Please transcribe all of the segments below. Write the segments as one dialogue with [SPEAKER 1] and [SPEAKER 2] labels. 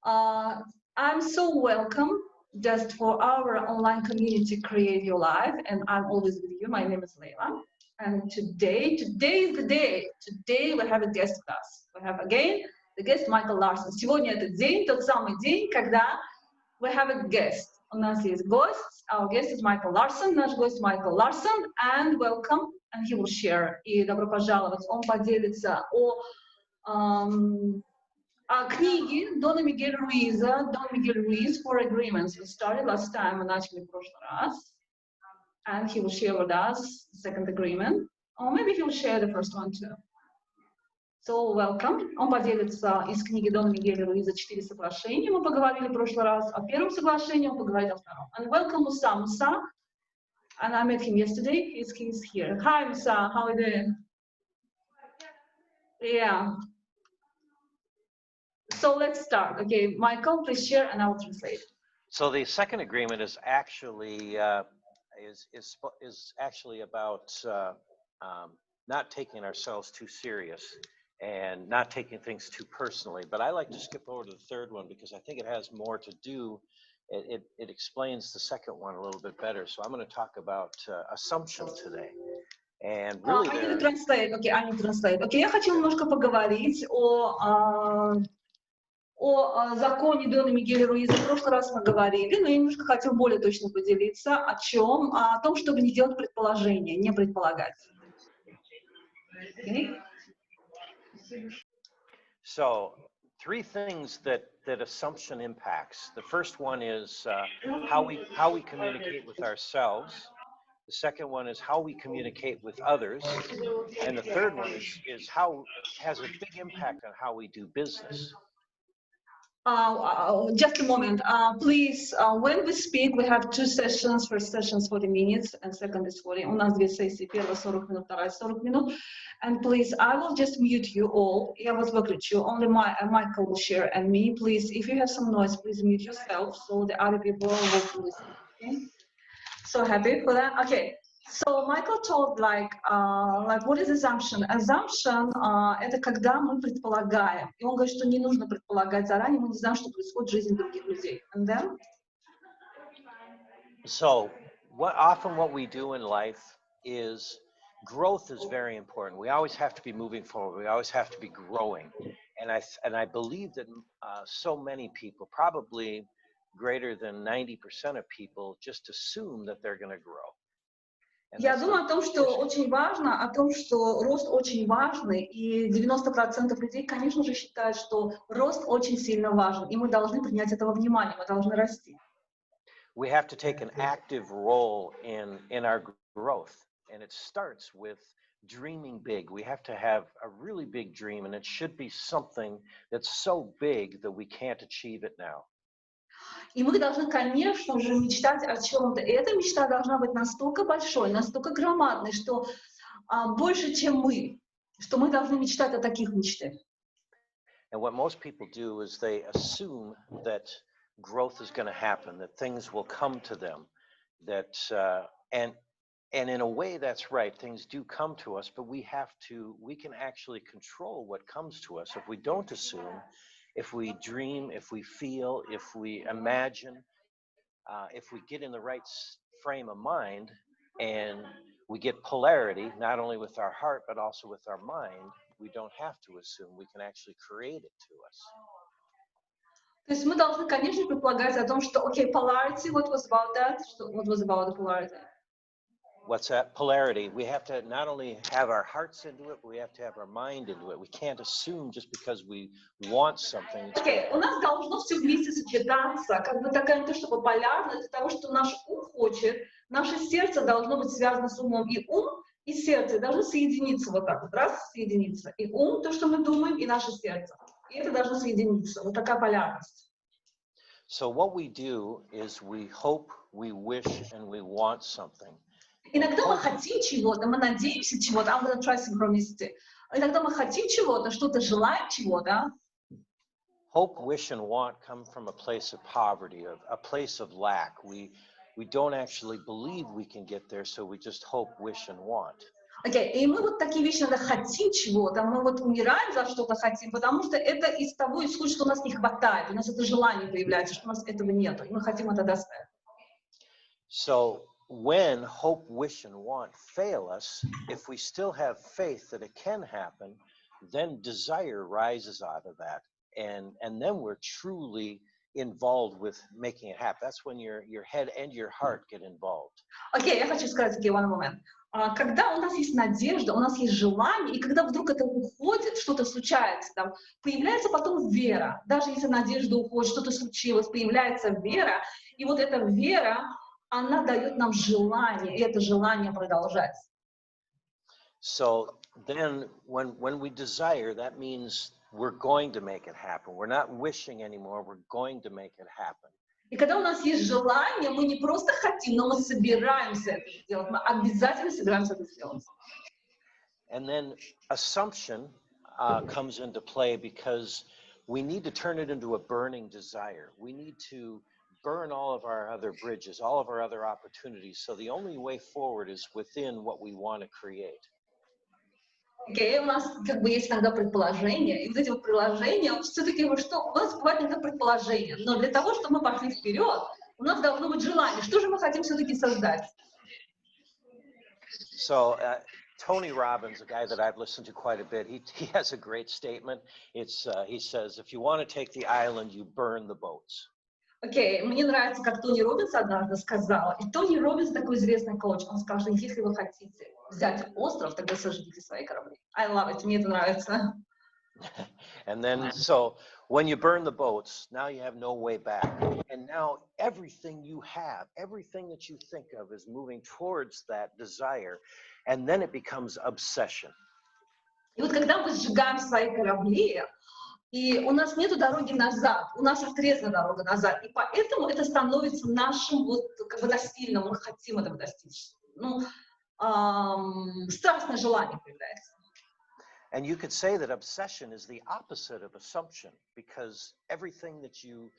[SPEAKER 1] Uh, I'm so welcome just for our online community Create Your Life, and I'm always with you. My name is Leila, and today is the day. Today we have a guest with us. We have again the guest Michael Larson. Сегодня этот день, тот самый день, когда we have a guest. У нас есть гость. Our guest is Michael Larson. Наш гость Michael Larson, and welcome, and he will share. И добро пожаловать. Он поделится о книги Дона Мигеля Руиза, Don Miguel Ruiz, Four Agreements. We started last time, мы начали в прошлый раз. And he will share with us the second agreement. Or maybe he will share the first one too. So, welcome. Он поделится из книги Дона Мигеля Руиза «4 соглашения». Мы поговорили в прошлый раз о первом соглашении, он поговорил о втором. And welcome, Musa. Musa. And I met him yesterday. He's here. Hi, Musa. How are you doing? Yeah. So let's start. Okay, Michael, please share, and I will translate.
[SPEAKER 2] So the second agreement is actually about not taking ourselves too serious and not taking things too personally. But I like to skip over to the third one because I think it has more to do. It explains the second one a little bit better. So I'm going to talk about assumption today. And really,
[SPEAKER 1] I need to translate. Okay, I need to translate. Okay, я хочу немножко поговорить о законе Дона Мигеля Руиза. В прошлый раз мы говорили, но я немножко хотел более точно поделиться. О чем? О том, чтобы не делать предположения, не предполагать. Okay?
[SPEAKER 2] So, three things that assumption impacts. The first one is how we communicate with ourselves. The second one is how we communicate with others. And the third one is how it has a big impact on how we do business.
[SPEAKER 1] Just a moment, please. When we speak, we have two sessions. First session is 40 minutes, and second is 40. У нас две сессии. Первая 40 минут, вторая 40 минут. And please, I will just mute you all. Я вас выключу. Only Michael will share, and me. Please, if you have some noise, please mute yourself so the other people will listen. Okay? So happy for that. Okay. So Michael told like what is assumption? Assumption это когда мы предполагаем. И он говорит, что не нужно предполагать заранее, мы не знаем, что происходит в жизни других людей. And then?
[SPEAKER 2] So what we do in life is growth is very important. We always have to be moving forward. We always have to be growing. And I believe that so many people, probably greater than 90% of people, just assume that they're going to grow.
[SPEAKER 1] Я думаю о том, что очень важно, о том, что рост очень важный, и 90% людей, конечно же, считают, что рост очень сильно важен, и мы должны принять этого внимания, мы должны расти.
[SPEAKER 2] We have to take an active role in our growth, and it starts with dreaming big. We have to have a really big dream, and it should be something that's so big that we can't achieve it now.
[SPEAKER 1] И мы должны, конечно же, мечтать о чем-то. И эта мечта должна быть настолько большой, настолько громадной, что больше, чем мы, что мы должны мечтать о таких мечтах.
[SPEAKER 2] And what most people do is they assume that growth is going to happen, that things will come to them, that and in a way that's right. Things do come to us, but we can actually control what comes to us. If we don't assume, if we dream, if we feel, if we imagine, if we get in the right frame of mind and we get polarity, not only with our heart, but also with our mind, we don't have to assume, we can actually create it to us.
[SPEAKER 1] То есть мы должны, конечно, предполагать о том, что, okay, polarity, what was about that? What was about the polarity?
[SPEAKER 2] What's that? Polarity. We have to not only have our hearts into it, but we have to have our mind into it. We can't assume just because we want something.
[SPEAKER 1] Okay, у нас должно все вместе сочетаться, как бы такая не то чтобы полярность, для того, что наш ум хочет, наше сердце должно быть связано с умом, и ум, и сердце должны соединиться вот так вот, раз, соединиться. И ум, то, что мы думаем, и наше сердце. И это должно соединиться. Вот такая полярность.
[SPEAKER 2] So what we do is we hope, we wish, and we want something.
[SPEAKER 1] Иногда мы хотим чего-то, мы надеемся чего-то. I'm gonna try synchronicity. Иногда мы хотим чего-то, что-то желаем чего-то.
[SPEAKER 2] Hope, wish, and want come from a place of poverty, a place of lack. We don't actually believe we can get there, so we just hope, wish, and want.
[SPEAKER 1] Окей, и мы вот такие вещи, иногда хотим чего-то, мы вот умираем за что-то хотим, потому что это из того исходит, что у нас не хватает, у нас это желание появляется, что у нас этого нету, и мы хотим это достать.
[SPEAKER 2] So when hope, wish, and want fail us, if we still have faith that it can happen, then desire rises out of that. And then we're truly involved with making it happen. That's when your head and your heart get involved.
[SPEAKER 1] Окей, я хочу сказать, окей, one moment. Когда у нас есть надежда, у нас есть желание, и когда вдруг это уходит, что-то случается, там, появляется потом вера. Даже если надежда уходит, что-то случилось, появляется вера, и вот эта вера, она дает нам желание, и это желание продолжать.
[SPEAKER 2] So then when we desire, that means we're going to make it happen. We're not wishing anymore, we're going to make it happen.
[SPEAKER 1] И когда у нас есть желание, мы не просто хотим, но мы собираемся это сделать. Мы обязательно собираемся это сделать.
[SPEAKER 2] And then assumption comes into play because we need to turn it into a burning desire. We need to burn all of our other bridges, all of our other opportunities. So the only way forward is within what we want to create.
[SPEAKER 1] Окей, у нас как бы есть иногда предположения, и вот эти вот приложения, все-таки что, у нас бывает иногда предположения, но для того, чтобы мы пошли вперед, у нас должно быть желание. Что же мы хотим все-таки создать?
[SPEAKER 2] So Tony Robbins, a guy that I've listened to quite a bit, he has a great statement. He says, if you want to take the island, you burn the boats.
[SPEAKER 1] Окей, мне нравится, как Тони Роббинс однажды сказала, и Тони Роббинс такой известный коуч, он сказал, что если вы хотите взять остров, тогда сожгите свои корабли. I love it, мне это нравится.
[SPEAKER 2] And then, so when you burn the boats, now you have no way back. And now everything you have, everything that you think of is moving towards that desire. And then it becomes obsession.
[SPEAKER 1] И вот когда мы сжигаем свои корабли, и у нас нету дороги назад, у нас отрезана дорога назад, и поэтому это становится нашим вот как бы насильным, мы хотим этого достичь. Ну, страстное желание появляется.
[SPEAKER 2] And you could say that obsession is the opposite of assumption, because everything that you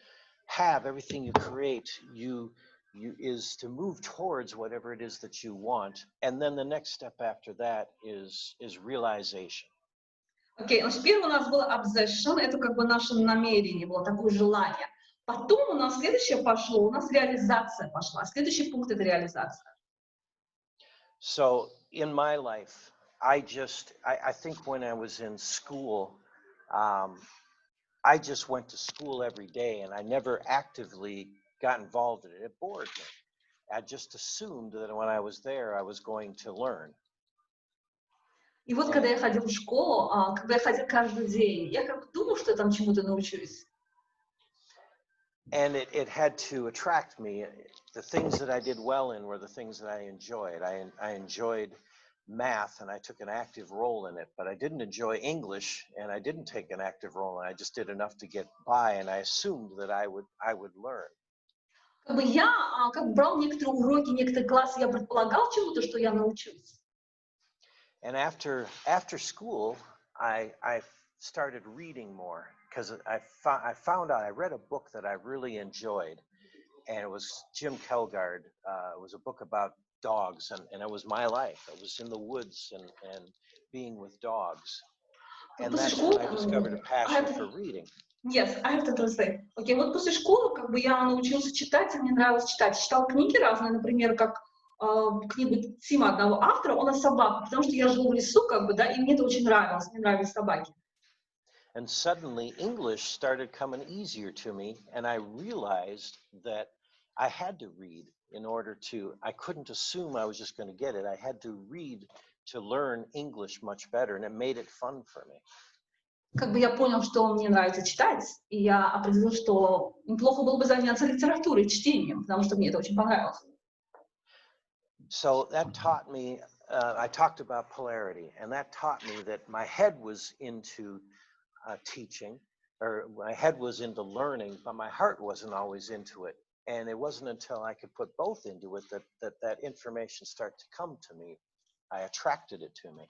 [SPEAKER 2] have, everything you create, you is to move towards whatever it is that you want, and then the next step after that is realization.
[SPEAKER 1] Окей, значит, первый у нас был obsession, это как бы наше намерение было, такое желание. Потом у нас следующее пошло, у нас реализация пошла. Следующий пункт — это реализация.
[SPEAKER 2] So in my life, I think when I was in school, I just went to school every day, and I never actively got involved in it. It bored me. I just assumed that when I was there, I was going to learn.
[SPEAKER 1] И вот когда я ходила в школу, когда я ходила каждый день, я как бы думала, что я там чему-то научусь.
[SPEAKER 2] And it had to attract me. The things that I did well in were the things that I enjoyed. I enjoyed math, and I took an active role in it, but I didn't enjoy English, and I didn't take an active role, and I just did enough to get by, and I assumed that I would learn.
[SPEAKER 1] Как бы я как брал некоторые уроки, некоторые классы, я предполагал чему-то, что я научусь.
[SPEAKER 2] And after school, I started reading more, because I found out, I read a book that I really enjoyed, and it was Jim Kelgard. It was a book about dogs, and it was my life. I was in the woods and being with dogs. And that's when I discovered a passion for reading.
[SPEAKER 1] Yes, I have to translate. Окей, вот после школы как бы я научился читать, и мне нравилось читать. Читал книги разные, например, как книгу Тима, одного автора, он о собаках, потому что я жил в лесу, как бы, да, и мне это очень нравилось, мне нравились собаки.
[SPEAKER 2] And suddenly English started coming easier to me, and I realized that I had to read in order to, I couldn't assume I was just going to get it. I had to read to learn English much better, and it made it fun for me.
[SPEAKER 1] Как бы я понял, что мне нравится читать, и я определил, что неплохо было бы заняться литературой, чтением, потому что мне это очень понравилось.
[SPEAKER 2] So that taught me, I talked about polarity, and that taught me that my head was into teaching, or my head was into learning, but my heart wasn't always into it. And it wasn't until I could put both into it that information started to come to me. I attracted it to me.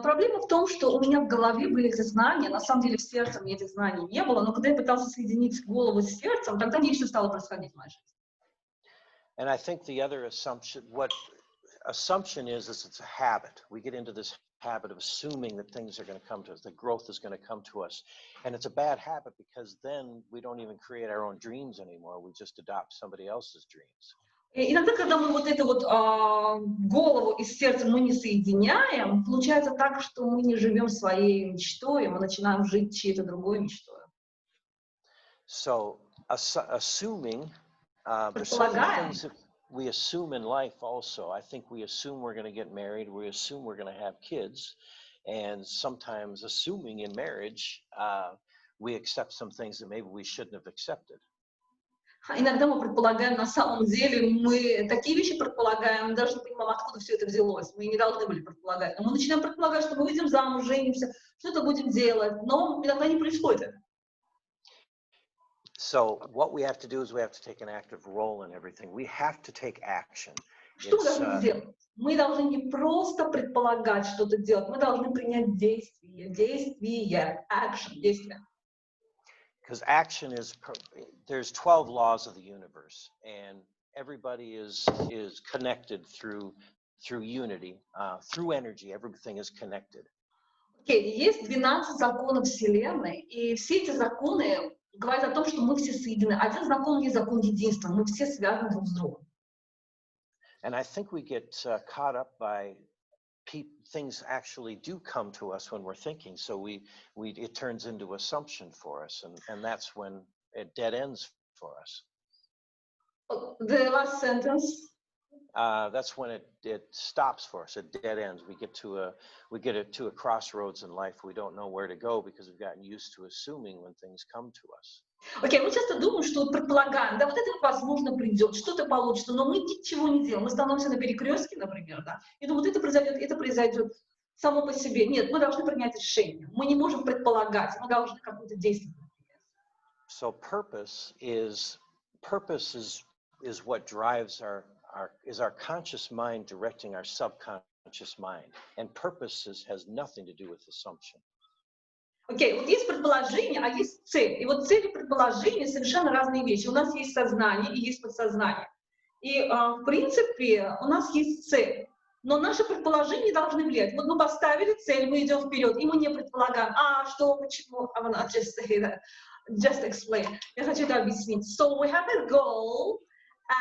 [SPEAKER 1] Проблема в том, что у меня в голове были эти знания, на самом деле в сердце мне этих знаний не было, но когда я пытался соединить голову с сердцем, тогда нечто стало происходить в моей жизни.
[SPEAKER 2] And I think the other assumption, what assumption is it's a habit. We get into this habit of assuming that things are going to come to us, that growth is going to come to us. And it's a bad habit because then we don't even create our own dreams anymore. We just adopt somebody else's dreams.
[SPEAKER 1] И иногда, когда мы вот эту вот голову и сердце мы не соединяем, получается так, что мы не живем своей мечтой, мы начинаем жить чьей-то другой мечтой.
[SPEAKER 2] So assuming, there's certain things that we assume in life also. I think we assume we're going to get married, we assume we're going to have kids, and sometimes assuming in marriage, we accept some things that maybe we shouldn't have accepted.
[SPEAKER 1] Иногда мы предполагаем, на самом деле, мы такие вещи предполагаем, даже не понимаем, откуда все это взялось. Мы не должны были предполагать. Но мы начинаем предполагать, что мы выйдем замуж, женимся, что-то будем делать, но иногда не происходит это.
[SPEAKER 2] So what we have to do is we have to take an active role in everything. We have to take action.
[SPEAKER 1] Что мы должны сделать? Мы должны не просто предполагать что-то делать, мы должны принять действие, action, действие.
[SPEAKER 2] Because action is, there's 12 laws of the universe, and everybody is connected through unity, through energy. Everything is connected.
[SPEAKER 1] Okay, есть 12 законов Вселенной, и все эти законы говорят о том, что мы все соединены. Один закон есть закон единства, мы все связаны друг с другом.
[SPEAKER 2] And I think we get caught up by things actually do come to us when we're thinking, so it turns into assumption for us, and that's when it dead ends for us.
[SPEAKER 1] The last sentence.
[SPEAKER 2] That's when it stops for us. It dead ends. We get to a crossroads in life. We don't know where to go because we've gotten used to assuming when things come to us.
[SPEAKER 1] Окей, мы часто думаем, что вот предполагаем, да, вот это возможно придет, что-то получится, но мы ничего не делаем. Мы становимся на перекрестке, например, да, и думаем, вот это произойдет само по себе. Нет, мы должны принять решение. Мы не можем предполагать, мы должны какое-то действие предпринять.
[SPEAKER 2] So purpose is what drives our conscious mind directing our subconscious mind, and purpose has nothing to do with assumption.
[SPEAKER 1] Окей, вот есть предположение, а есть цель. И вот цель и предположение совершенно разные вещи. У нас есть сознание и есть подсознание. И, в принципе, у нас есть цель. Но наши предположения должны влиять. Вот мы поставили цель, мы идем вперед, и мы не предполагаем, что, почему. I wanna just say that. Just explain. Я хочу это объяснить. So we have a goal,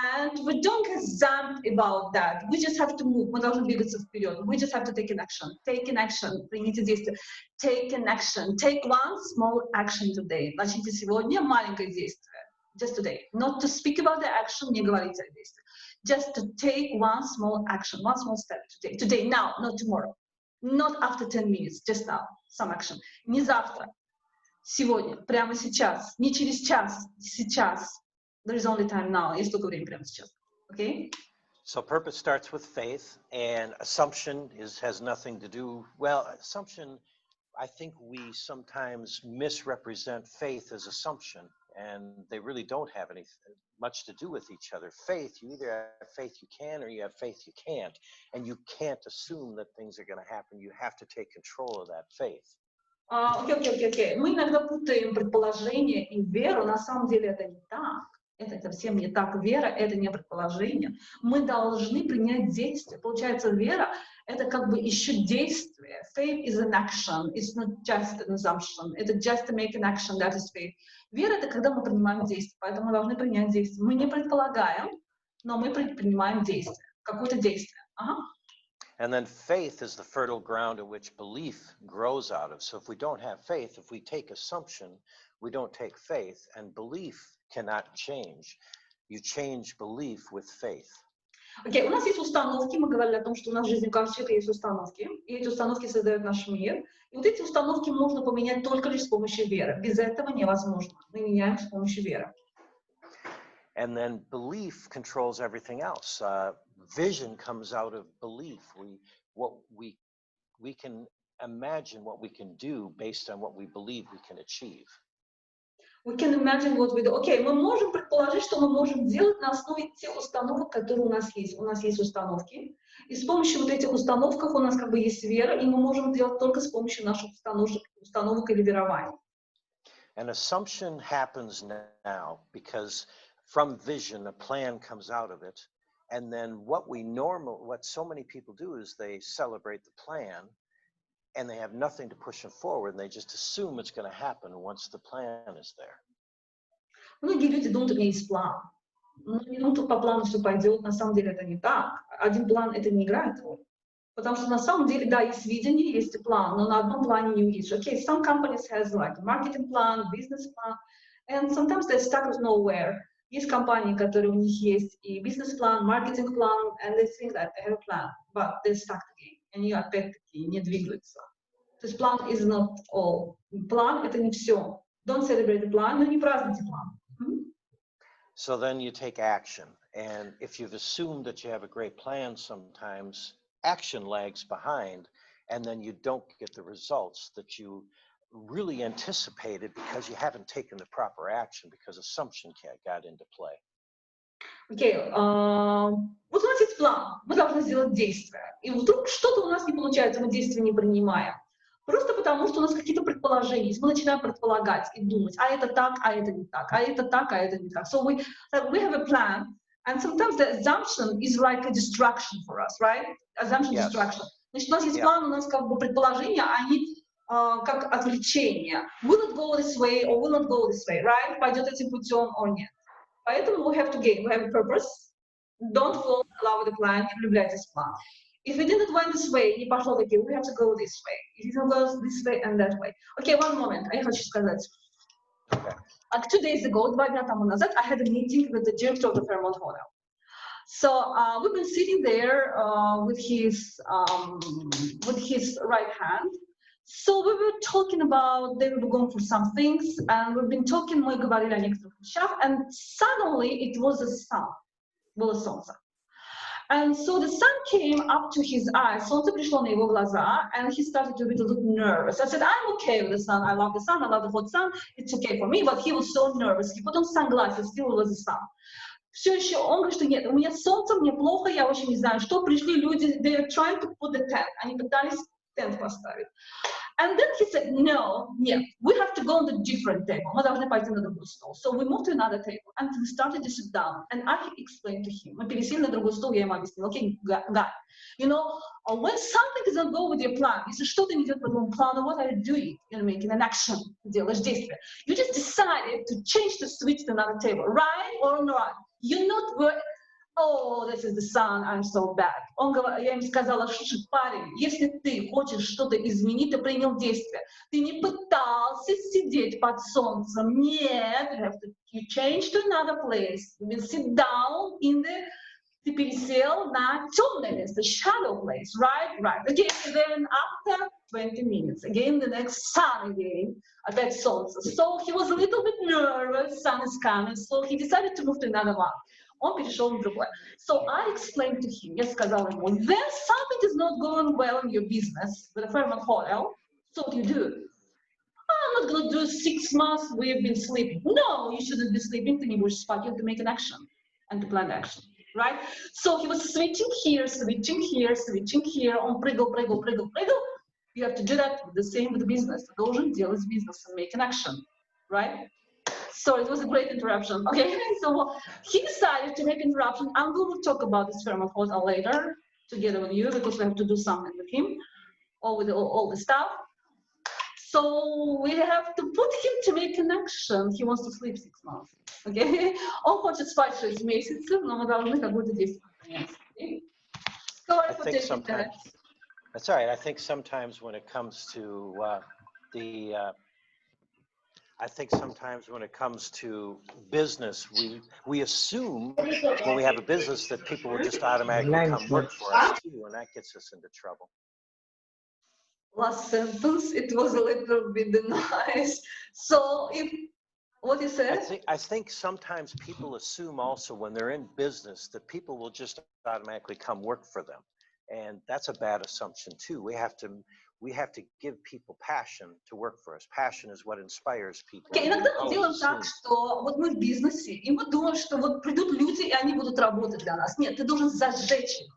[SPEAKER 1] and we don't get zapped about that. We just have to move. Мы должны двигаться вперед. We just have to take an action. Take an action. Примите действие. Take an action. Take one small action today. Начните сегодня маленькое действие. Just today. Not to speak about the action, не говорите о действии. Just to take one small action, one small step today. Today, now, not tomorrow. Not after 10 minutes, just now. Some action. Не завтра. Сегодня. Прямо сейчас. Не через час. Сейчас. There is only time now. Есть только время прямо сейчас. Okay?
[SPEAKER 2] So purpose starts with faith, and assumption has nothing to do. Well, assumption, I think we sometimes misrepresent faith as assumption, and they really don't have much to do with each other. Faith, you either have faith you can, or you have faith you can't, and you can't assume that things are going to happen. You have to take control of that faith.
[SPEAKER 1] Окей. Мы иногда путаем предположение и веру. На самом деле это не так. Это совсем не так. Вера — это не предположение. Мы должны принять действие. Получается, вера — это как бы еще действие. Faith is an action. It's not just an assumption. Это just to make an action. That is faith. Вера — это когда мы принимаем действие. Поэтому мы должны принять действие. Мы не предполагаем, но мы предпринимаем действие. Какое-то действие.
[SPEAKER 2] And then faith is the fertile ground in which belief grows out of. So if we don't have faith, if we take assumption, we don't take faith, and belief cannot change. You change belief with faith.
[SPEAKER 1] Окей, у нас есть установки, мы говорили о том, что у нас в жизни у каждого человека есть установки, и эти установки создают наш мир. И вот эти установки можно поменять только лишь с помощью веры. Без этого невозможно. Мы меняем с помощью веры.
[SPEAKER 2] And then belief controls everything else. Vision comes out of belief. We can imagine what we can do based on what we believe we can achieve.
[SPEAKER 1] We can imagine what we do. Окей, мы можем предположить, что мы можем делать на основе тех установок, которые у нас есть. У нас есть установки, и с помощью вот этих установок у нас как бы есть вера, и мы можем делать только с помощью наших установок или верований.
[SPEAKER 2] An assumption happens now because from vision, a plan comes out of it, And then what so many people do is they celebrate the plan and they have nothing to push them forward, and they just assume it's going to happen once the plan is there.
[SPEAKER 1] Многие люди думают, у меня есть план. Но не думают, по плану все пойдет. На самом деле это не так. Один план это не играет роль. Потому что на самом деле, да, есть видение, есть план, но на одном плане не увидишь. Okay, some companies has like a marketing plan, business plan, and sometimes they're stuck with nowhere. Есть компании, которые у них есть и бизнес-план, маркетинг-план, and they think that they have a plan, but they're stuck again. Они опять-таки не двигаются. То есть план is not all. План это не все. Don't celebrate the plan, но не празднуйте план.
[SPEAKER 2] So then you take action, and if you've assumed that you have a great plan, sometimes action lags behind, and then you don't get the results that you really anticipated because you haven't taken the proper action because assumption got into play.
[SPEAKER 1] Окей, вот у нас есть план, мы должны сделать действие, и вдруг что-то у нас не получается, мы действия не принимаем. Просто потому, что у нас какие-то предположения есть, мы начинаем предполагать и думать, а это так, а это не так, а это так, а это не так. So we have a plan, and sometimes the assumption is like a distraction for us, right? Assumption, yes. Distraction. Значит, у нас есть план, у нас как бы предположения, они как отвлечение. Will it go this way or will it go this way, right? Пойдет этим путем or нет. Поэтому we have a purpose. Don't fall in love with the plan, не влюбляйтесь в план. If it didn't went this way, не пошло таким, we have to go this way. If it goes this way and that way. Okay, one moment, я хочу сказать.
[SPEAKER 2] Okay.
[SPEAKER 1] 2 days ago, 2 дня тому назад, I had a meeting with the director of the Fairmont Hotel. So we've been sitting there with his right hand. So we were talking about, they were going for some things, and we've been talking, мы говорили о некоторых вещах, and suddenly it was the sun, было солнце. And so the sun came up to his eyes, солнце пришло на его глаза, and he started to look nervous. I said, I'm okay with the sun, I love the sun, I love the hot sun, it's okay for me, but he was so nervous. He put on sunglasses, still was the sun. Все еще он говорит, что нет, у меня солнце, мне плохо, я очень не знаю, что пришли люди, they are trying to put the tent, они пытались тент поставить. And then he said, no, нет, we have to go on the different table, мы должны пойти на другой стол. So we moved to another table, and we started to sit down, and I explained to him, мы пересели на другой стол, я ему объяснила, okay, guy, you know, when something doesn't go with your plan, если что-то не идет по твоему плану, what are you doing? You're making an action, делаешь действие. You just decided to change the switch to another table, right or not? You're not, oh, this is the sun, I'm so bad. Я им сказала, слушай, парень, если ты хочешь что-то изменить, ты принял действие. Ты не пытался сидеть под солнцем. Нет, you change to another place. You will sit down in the, ты пересел на темное место, shadow place, right? Right. Again, then after 20 minutes, again, the next sun again, опять солнце. So he was a little bit nervous, sun is coming, so he decided to move to another one. Он перешел на другое. So I explained to him, я сказала ему, then something is not going well in your business with a Fairmont Hotel, so what do you do? I'm not going to do 6 months, we've been sleeping. No, you shouldn't be sleeping, ты не будешь спать, you have to make an action and to plan action, right? So he was switching here, switching here, switching here, он прыгал. You have to do that, the same with the business. Ты должен делать бизнес and make an action, right? So it was a great interruption. Okay, so he decided to make an interruption. I'm going to talk about this Fairmont Hotel later together with you because we have to do something with him, all the stuff. So we have to put him to make an action. He wants to sleep 6 months. Okay, он хочет спать 6 месяцев, но мы должны какое-то действие принять.
[SPEAKER 2] I think sometimes, that's all right. I think sometimes when it comes to business, we assume when we have a business that people will just automatically come work for us too, and that gets us into trouble.
[SPEAKER 1] Last sentence, it was a little bit nice. So what you said?
[SPEAKER 2] I think sometimes people assume also when they're in business that people will just automatically come work for them, and that's a bad assumption too. We have to give people passion to work for us. Passion is what inspires people.
[SPEAKER 1] Okay, иногда мы делаем так, что вот мы в бизнесе, и мы думаем, что вот придут люди, и они будут работать для нас. Нет, ты должен зажечь их.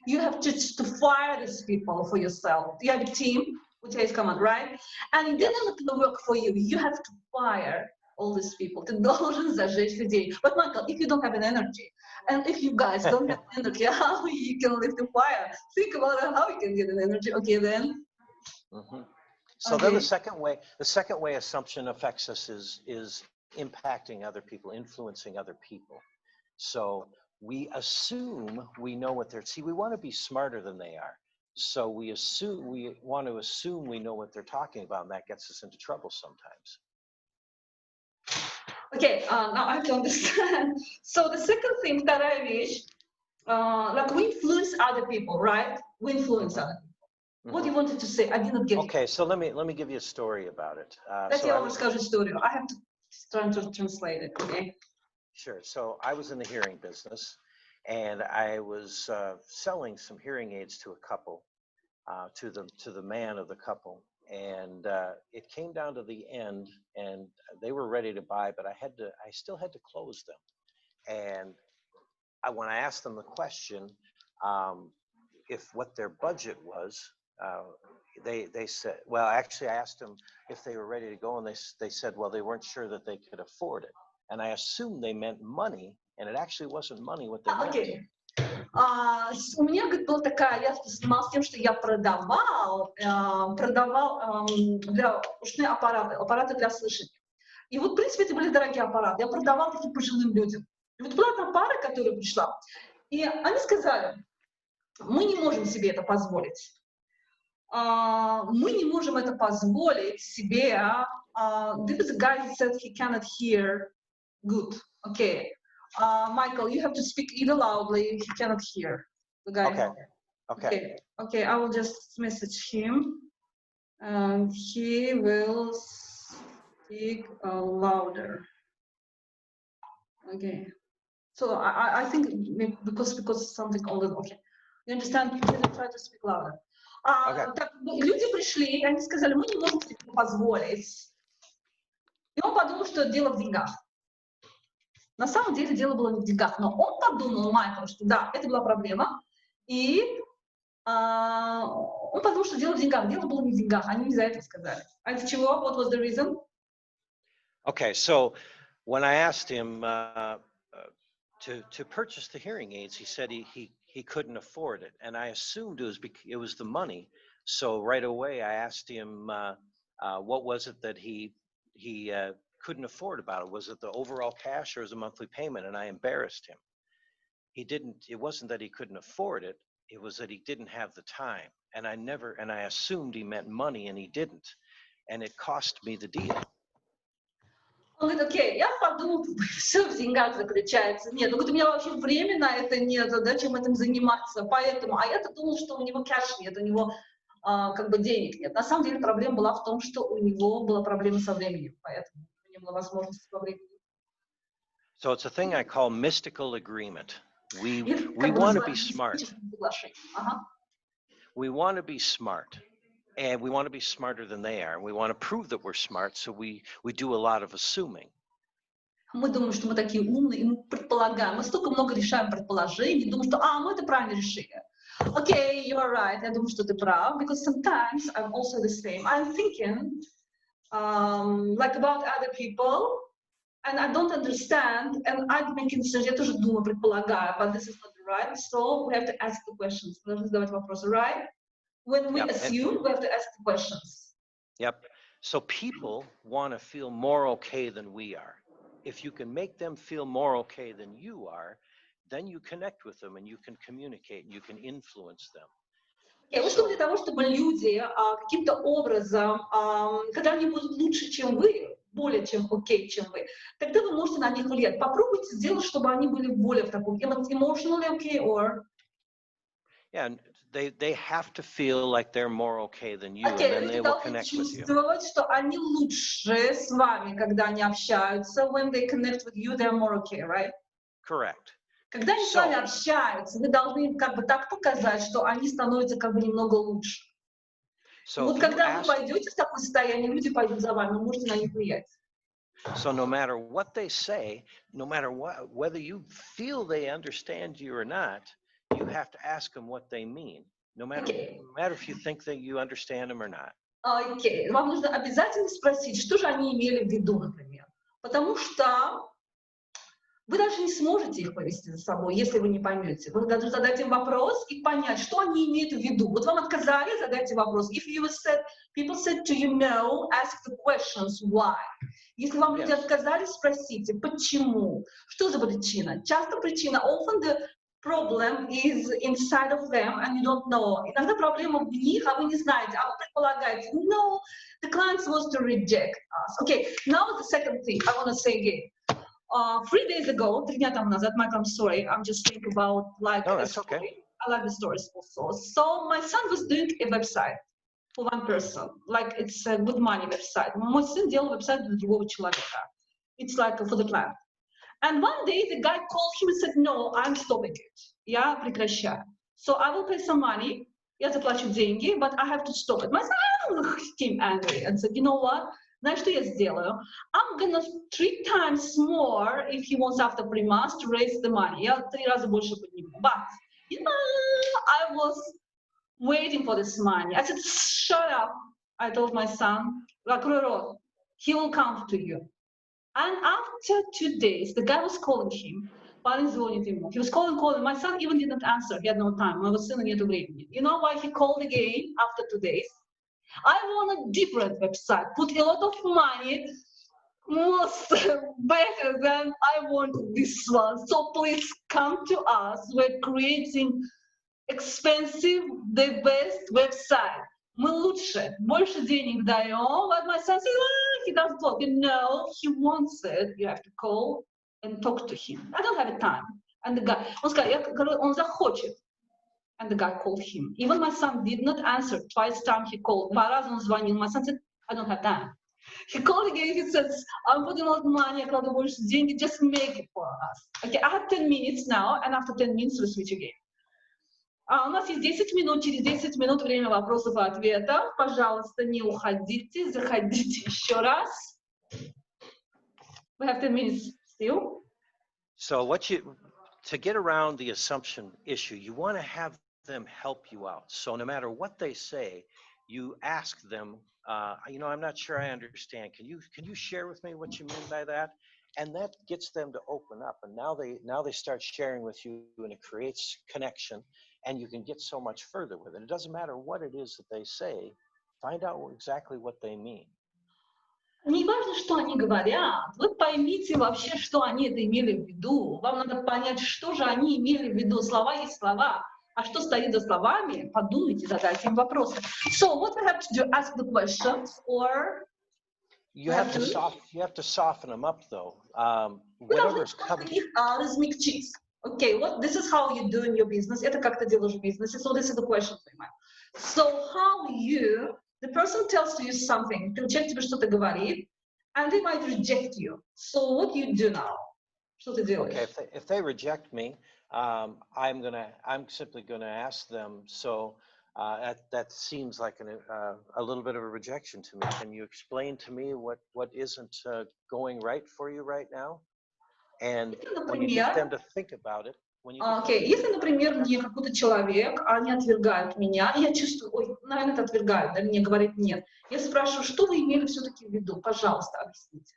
[SPEAKER 1] You have to fire these people for yourself. You have a team, у тебя есть команда, right? And it didn't work for you. You have to fire all these people. Ты должен зажечь людей. But Michael, if you don't have an energy, and if you guys don't have energy, how you can lift the fire? Think about how you can get an energy. Okay, then.
[SPEAKER 2] So then the second way assumption affects us is impacting other people, influencing other people. So we assume we know what they're. See, we want to be smarter than they are. So we want to assume we know what they're talking about, and that gets us into trouble sometimes.
[SPEAKER 1] Okay, now I have to understand. So the second thing, вторая вещь, like we influence other people, right? We influence other people. What do you wanted to say? I didn't get it.
[SPEAKER 2] Okay, so let me give you a story about it.
[SPEAKER 1] Дайте я вам расскажу историю. I have to try to translate it, okay?
[SPEAKER 2] Sure. So I was in the hearing business, and I was selling some hearing aids to a couple, to the man of the couple, and it came down to the end, and they were ready to buy, but I still had to close them. And when I asked them the question, if what their budget was, they said, well, actually I asked them if they were ready to go, and they said, well, they weren't sure that they could afford it. And I assumed they meant money, and it actually wasn't money what they meant.
[SPEAKER 1] Okay. У меня, говорит, была такая, я занималась тем, что я продавал для ушные аппараты для слышания. И вот, в принципе, это были дорогие аппараты. Я продавал таким пожилым людям. И вот была одна пара, которая пришла, и они сказали, мы не можем себе это позволить. Мы не можем это позволить себе. There was a guy who said he cannot hear good. Okay. Michael, you have to speak either loudly, he cannot hear. The guy. Okay, I will just message him, and he will speak louder. Okay. So I think because something older. Okay. You understand? Try to speak louder. Так, люди пришли, и они сказали, мы не можем себе позволить. И он подумал, что дело в деньгах. На самом деле дело было не в деньгах, но он подумал, Майкл, что да, это была проблема, и он подумал, что дело в деньгах. Дело было не в деньгах, они не за это сказали. А это чего? What was the reason?
[SPEAKER 2] Okay, so when I asked him to purchase the hearing aids, he said he couldn't afford it, and I assumed it was the money. So right away I asked him what was it that he couldn't afford about it. Was it the overall cash or was it a monthly payment? And I embarrassed him. It wasn't that he couldn't afford it. It was that he didn't have the time. And I assumed he meant money, and he didn't. And it cost me the deal.
[SPEAKER 1] Он говорит, окей, я подумал, все в деньгах заключается. Нет, он говорит, у меня вообще времени на это нет, да, чем этим заниматься. Поэтому, а я-то думал, что у него кэш нет, у него как бы денег нет. На самом деле проблема была в том, что у него была проблема со временем, поэтому не было возможности по времени.
[SPEAKER 2] So it's a thing I call mystical agreement. We want to be smart. We want to be smart. And we want to be smarter than they are. We want to prove that we're smart, so we do a lot of assuming.
[SPEAKER 1] Мы думаем, что мы такие умные, и мы предполагаем. Мы столько много решаем предположений, думаем, что мы это правильно решили. Okay, you are right. Я думаю, что ты прав, because sometimes I'm also the same. I'm thinking like about other people, and I don't understand, and I'm making decisions. Я тоже думаю, предполагаю, but this is not right. So we have to ask the questions. Мы должны задавать вопросы, right? When we assume, we have to ask the questions.
[SPEAKER 2] Yep. So people want to feel more okay than we are. If you can make them feel more okay than you are, then you connect with them and you can communicate and you can influence them.
[SPEAKER 1] Вот что для того, чтобы люди каким-то образом, когда они будут лучше, чем вы, более чем окей, чем вы, тогда вы можете на них влиять. Попробуйте сделать, чтобы они были более в таком emotionally okay or...
[SPEAKER 2] Yeah, they have to feel like they're more okay than you, and then they will connect with you.
[SPEAKER 1] Чувствовать, что они лучше с вами, когда они общаются. When they connect with you, they're more okay, right?
[SPEAKER 2] Correct.
[SPEAKER 1] Когда они с вами общаются, вы должны им как бы так показать, что они становятся как бы немного лучше. Вот когда вы пойдете в такое состояние, люди пойдут за вами, вы можете на них влиять.
[SPEAKER 2] So no matter what they say, no matter whether you feel they understand you or not, you have to ask them what they mean, no matter if you think that you understand them or not.
[SPEAKER 1] Окей. Вам нужно обязательно спросить, что же они имели в виду, например. Потому что вы даже не сможете их повести за собой, если вы не поймете. Вы должны задать им вопрос и понять, что они имеют в виду. Вот вам отказали, задайте вопрос. If you said, people said to you no, ask the questions why. Если вам люди отказали, спросите, почему? Что за причина? Часто причина, often the problem is inside of them and you don't know. Иногда проблема в них, а вы не знаете, а вы предполагаете, no, the client wants to reject us. Okay, now the second thing I want to say again. 3 days ago, 3 дня тому назад, Michael, I'm sorry, I'm just thinking about like
[SPEAKER 2] No,
[SPEAKER 1] a
[SPEAKER 2] that's
[SPEAKER 1] story.
[SPEAKER 2] okay.
[SPEAKER 1] I like the stories also. So my son was doing a website for one person, like it's a good money website. Мой сын делал веб-сайт для другого человека. It's like for the client. And one day the guy called him and said, no, I'm stopping it. Я прекращаю. So I will pay some money, я заплачу деньги, but I have to stop it. My son became angry and said, you know what? Знаешь, что я сделаю? I'm gonna 3 times more if he wants after 3 months to raise the money. Я 3 раза больше подниму. But, you know, I was waiting for this money. I said, shut up. I told my son, закрой рот. He will come to you. And after 2 days, the guy was calling him. Парень звонит ему. He was calling. My son even didn't answer. He had no time. У моего сына нету времени. You know why he called again after 2 days? I want a different website. Put a lot of money, most better than I want this one. So please come to us. We're creating expensive, the best website. Мы лучше, больше денег даем. But my son says, he doesn't talk. No, he wants it. You have to call and talk to him. I don't have time. And the guy, он захочет. And the guy called him. Even my son did not answer. Twice time he called. 2 раза он звонил. My son said, I don't have time. He called again. He says, I'm putting a lot of money. I кладу больше денег. Just make it for us. Okay, I have 10 minutes now. And after 10 minutes, we switch again. У нас есть 10 минут. Через 10 минут время вопросов и ответов. Пожалуйста, не уходите. Заходите еще раз. We have 10 minutes still.
[SPEAKER 2] So to get around the assumption issue, you want to have them help you out. So no matter what they say, you ask them, I'm not sure I understand. Can you share with me what you mean by that? And that gets them to open up. And now they start sharing with you, and it creates connection, and you can get so much further with it. It doesn't matter what it is that they say. Find out exactly what they mean.
[SPEAKER 1] Не важно, что они говорят. Вы поймите вообще, что они это имели в виду. Вам надо понять, что же они имели в виду. Слова есть слова. А что стоит за словами? Подумайте, задайте им вопросы. So what we have to do? Ask the questions, or
[SPEAKER 2] you have to soften them up, though. Whatever's coming.
[SPEAKER 1] Размягчить. Okay, this is how you do in your business. Это как ты делаешь в бизнесе. So this is the question for you. So how the person tells you something, человек тебе что-то говорит, and they might reject you. So what do you do now? Что ты делаешь?
[SPEAKER 2] Okay, if they reject me, I'm simply gonna ask them. So that seems like a little bit of a rejection to me. Can you explain to me what isn't going right for you right now? And when you get them to think about it.
[SPEAKER 1] Окей, если, например, мне какой-то человек, они отвергают меня, и я чувствую, ой, наверное, это отвергают, да, мне говорит нет. Я спрашиваю, что вы имели все-таки в виду? Пожалуйста, объясните.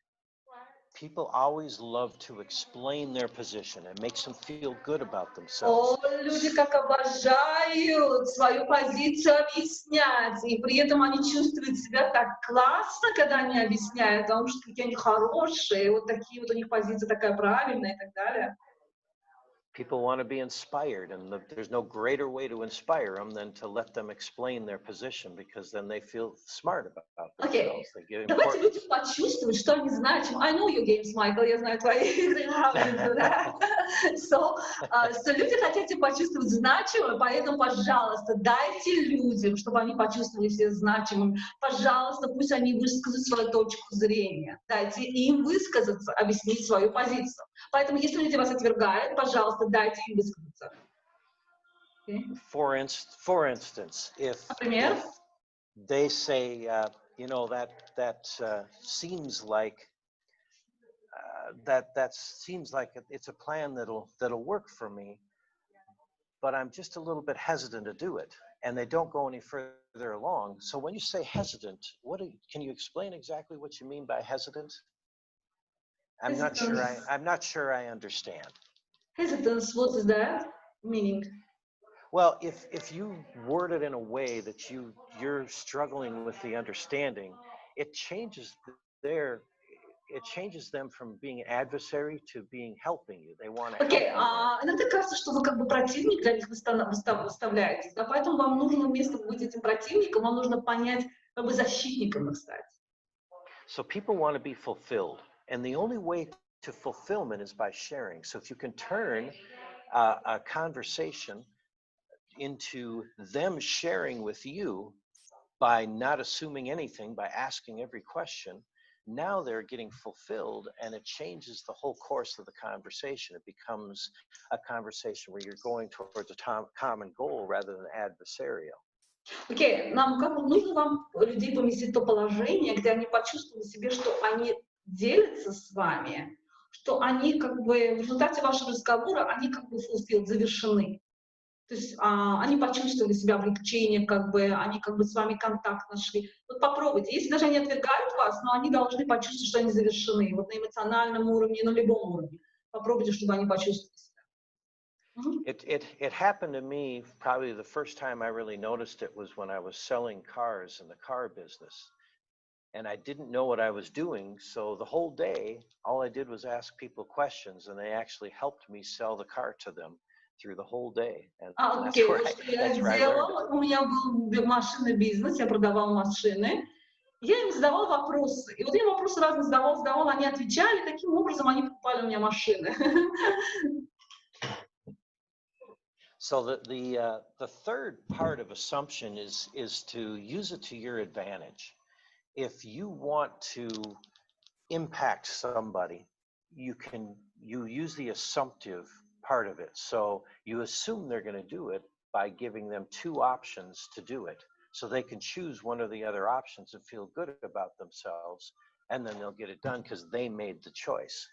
[SPEAKER 2] People always love to explain their position. It makes them feel good about themselves.
[SPEAKER 1] О, люди как обожают свою позицию объяснять, и при этом они чувствуют себя так классно, когда они объясняют, потому что какие они хорошие, вот такие вот у них позиция такая правильная и так далее.
[SPEAKER 2] People want to be inspired, and there's no greater way to inspire them than to let them explain their position, because then they feel smart about themselves.
[SPEAKER 1] Okay. Давайте люди почувствуют, что они значимы. I know your games, Michael, я знаю твои игры. So люди хотят почувствовать значимым, поэтому, пожалуйста, дайте людям, чтобы они почувствовали себя значимыми. Пожалуйста, пусть они выскажут свою точку зрения. Дайте им высказаться, объяснить свою позицию. Поэтому, если люди вас отвергают, пожалуйста, дайте им высказаться. Okay.
[SPEAKER 2] For instance, if they say, that seems like that seems like it's a plan that'll work for me, but I'm just a little bit hesitant to do it, and they don't go any further along. So when you say hesitant, can you explain exactly what you mean by hesitant? I'm not sure I understand.
[SPEAKER 1] Hesitance, what is that meaning?
[SPEAKER 2] Well, if you word it in a way that you're struggling with the understanding, it changes them from being adversary to being helping you. They want to help
[SPEAKER 1] Окей,
[SPEAKER 2] you.
[SPEAKER 1] иногда кажется, что вы как бы противник для них выставляетесь, да, поэтому вам нужно вместо быть этим противником, вам нужно понять, как бы защитником их стать.
[SPEAKER 2] So people want to be fulfilled, and the only way to fulfillment is by sharing. So if you can turn a conversation into them sharing with you by not assuming anything, by asking every question, now they're getting fulfilled, and it changes the whole course of the conversation. It becomes a conversation where you're going towards a common goal rather than adversarial.
[SPEAKER 1] Окей, нам как бы нужно вам людей поместить в то положение, где они почувствовали себе, что они делятся с вами, что они как бы в результате вашего разговора, они как бы завершены. То есть они почувствовали себя облегчение, как бы, они как бы с вами контакт нашли. Вот попробуйте. Если даже они отвергают вас, но они должны почувствовать, что они завершены. Вот на эмоциональном уровне, на любом уровне. Попробуйте, чтобы они почувствовали себя.
[SPEAKER 2] It happened to me, probably the first time I really noticed it was when I was selling cars in the car business. And I didn't know what I was doing, so the whole day, all I did was ask people questions, and they actually helped me sell the car to them through the whole day. And that's where I learned it.
[SPEAKER 1] У меня был машинный бизнес, я продавала машины. Я им задавала вопросы. И вот я вопросы разные задавала, они отвечали, таким образом они покупали у меня машины.
[SPEAKER 2] So the third part of assumption is to use it to your advantage. If you want to impact somebody, you use the assumptive part of it. So you assume they're going to do it by giving them two options to do it. So they can choose one or the other options and feel good about themselves, and then they'll get it done because they made the choice.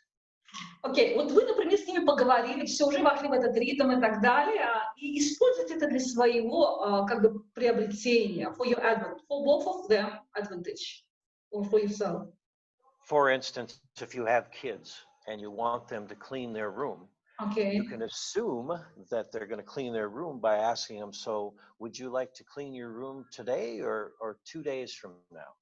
[SPEAKER 1] Окей, вот вы, например, с ними поговорили, все, уже вошли в этот ритм и так далее, и используйте это для своего как бы приобретения, for your advantage, for both of them advantage, or for yourself.
[SPEAKER 2] For instance, if you have kids and you want them to clean their room,
[SPEAKER 1] Okay.
[SPEAKER 2] you can assume that they're going to clean their room by asking them, so would you like to clean your room today or 2 days from now?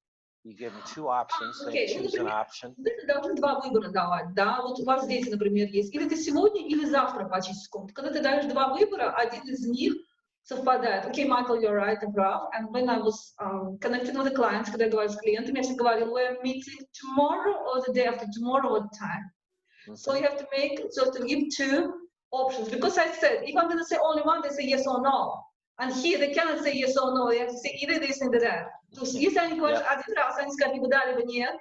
[SPEAKER 2] You give them two options, they choose an option.
[SPEAKER 1] Вы должны два выбора давать, да, вот у вас дети, например, есть, или ты сегодня, или завтра почистишь комнату. Когда ты даешь два выбора, один из них совпадает. Okay, Michael, you're right, Ralph. And when I was connecting with the clients, когда я говорю с клиентами, я всегда говорила, we're meeting tomorrow or the day after tomorrow, what time? So you have to give two options. Because I said, if I'm going to say only one, they say yes or no. And here they cannot say yes or no, they have to say either this or that. То есть если они говорят один раз, они скажут либо да, либо нет,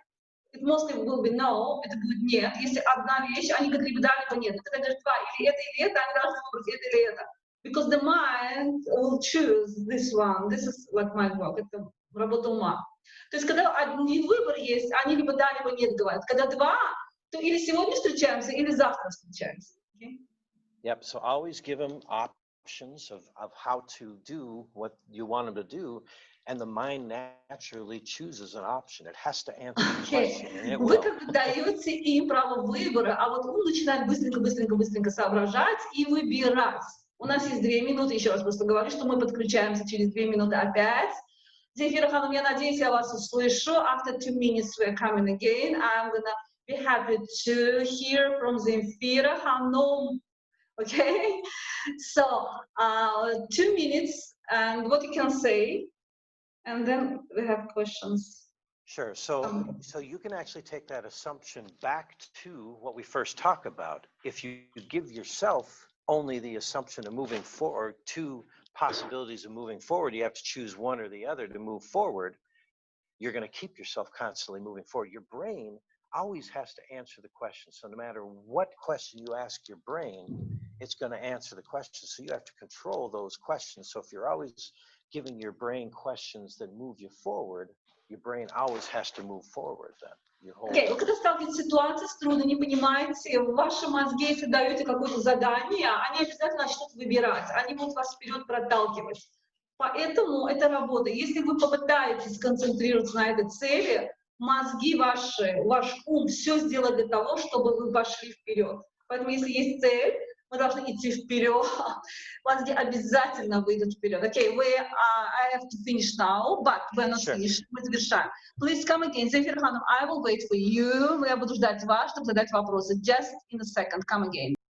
[SPEAKER 1] it mostly will be no, это будет нет. Если одна вещь, они говорят либо да, либо нет. Когда говорят два, или это, они должны выбрать это или это. Because the mind will choose this one. This is like my work. Это работа ума. То есть когда один выбор есть, они либо да, либо нет говорят. Когда два, то или сегодня встречаемся, или завтра встречаемся. Okay?
[SPEAKER 2] Yep, so always give them options of how to do what you want them to do, and the mind naturally chooses an option. It has to answer the question, and it will.
[SPEAKER 1] Вы как бы даете им право выбора, а вот он начинает быстренько соображать и выбирать. У нас есть 2 минуты, еще раз просто говорю, что мы подключаемся через 2 минуты опять. Земфира Ханом, я надеюсь, я вас услышу. After 2 minutes we're coming again. I'm gonna be happy to hear from Zemfira Hanom. Okay, so 2 minutes and what you can say, and then we have questions.
[SPEAKER 2] Sure. So you can actually take that assumption back to what we first talked about. If you give yourself only the assumption of moving forward, two possibilities of moving forward, you have to choose one or the other to move forward. You're going to keep yourself constantly moving forward. Your brain always has to answer the question. So no matter what question you ask your brain, it's going to answer the question. So you have to control those questions. So if you're always giving your brain questions that move you forward, your brain always has to move forward then.
[SPEAKER 1] Okay, вы когда сталкиваетесь с ситуацией, с трудом, не понимаете, в вашем мозге, если даете какое-то задание, они обязательно начнут выбирать, они будут вас вперед проталкивать. Поэтому это работа. Если вы попытаетесь сконцентрироваться на этой цели, мозги ваши, ваш ум все сделать для того, чтобы вы пошли вперед. Поэтому если есть цель, мы должны идти вперед. Мозги обязательно выйдут вперед. Okay, I have to finish now, but we're not finished. Мы завершаем. Please come again. Зефир Ханом, I will wait for you. Я буду ждать вас, чтобы задать вопросы. Just in a second. Come again.